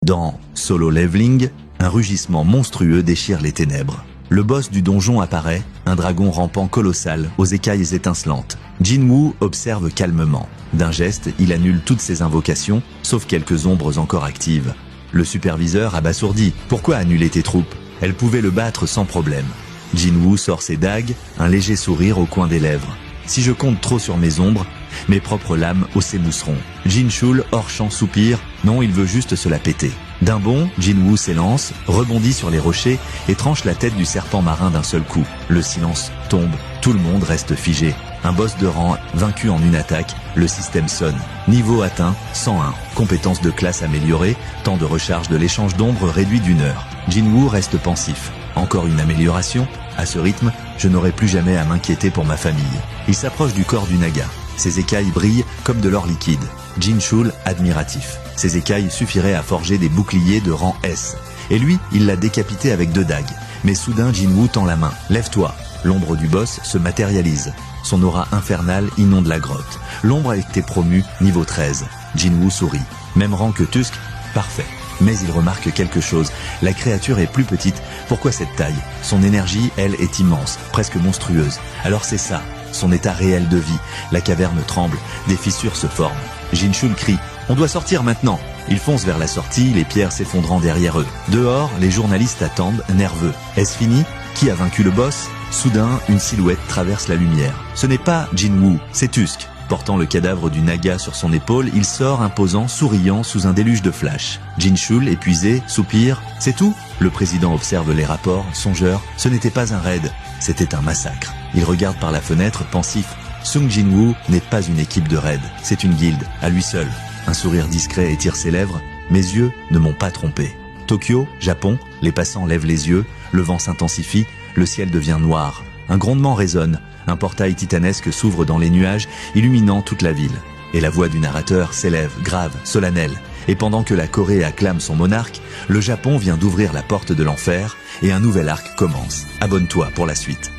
Dans Solo Leveling, un rugissement monstrueux déchire les ténèbres. Le boss du donjon apparaît, un dragon rampant colossal aux écailles étincelantes. Jinwoo observe calmement. D'un geste, il annule toutes ses invocations, sauf quelques ombres encore actives. Le superviseur abasourdi. Pourquoi annuler tes troupes? Elle pouvait le battre sans problème. Jinwoo sort ses dagues, un léger sourire au coin des lèvres. Si je compte trop sur mes ombres, mes propres lames s'émousseront. Jinchul, hors champ, soupire. Non, il veut juste se la péter. D'un bond, Jinwoo s'élance, rebondit sur les rochers et tranche la tête du serpent marin d'un seul coup. Le silence tombe, tout le monde reste figé. Un boss de rang vaincu en une attaque, le système sonne. Niveau atteint, 101. Compétences de classe améliorées, temps de recharge de l'échange d'ombres réduit d'1 heure. Jinwoo reste pensif. Encore une amélioration? À ce rythme, je n'aurai plus jamais à m'inquiéter pour ma famille. Il s'approche du corps du naga. Ses écailles brillent comme de l'or liquide. Jinchul, admiratif. Ses écailles suffiraient à forger des boucliers de rang S. Et lui, il l'a décapité avec 2 dagues. Mais soudain, Jinwoo tend la main. Lève-toi. L'ombre du boss se matérialise. Son aura infernale inonde la grotte. L'ombre a été promue, niveau 13. Jinwoo sourit. Même rang que Tusk? Parfait. Mais il remarque quelque chose. La créature est plus petite. Pourquoi cette taille? Son énergie, elle, est immense, presque monstrueuse. Alors c'est ça, son état réel de vie. La caverne tremble, des fissures se forment. Jinchul crie. On doit sortir maintenant. Ils foncent vers la sortie, les pierres s'effondrant derrière eux. Dehors, les journalistes attendent, nerveux. Est-ce fini? Qui a vaincu le boss? Soudain, une silhouette traverse la lumière. Ce n'est pas Jinwoo, c'est Tusk. Portant le cadavre du naga sur son épaule, il sort imposant, souriant sous un déluge de flash. Jinchul, épuisé, soupire. C'est tout? Le président observe les rapports, songeur. Ce n'était pas un raid, c'était un massacre. Il regarde par la fenêtre, pensif. Sung Jinwoo n'est pas une équipe de raid, c'est une guilde, à lui seul. Un sourire discret étire ses lèvres. Mes yeux ne m'ont pas trompé. Tokyo, Japon, les passants lèvent les yeux, le vent s'intensifie, le ciel devient noir. Un grondement résonne. Un portail titanesque s'ouvre dans les nuages, illuminant toute la ville. Et la voix du narrateur s'élève, grave, solennelle. Et pendant que la Corée acclame son monarque, le Japon vient d'ouvrir la porte de l'enfer et un nouvel arc commence. Abonne-toi pour la suite.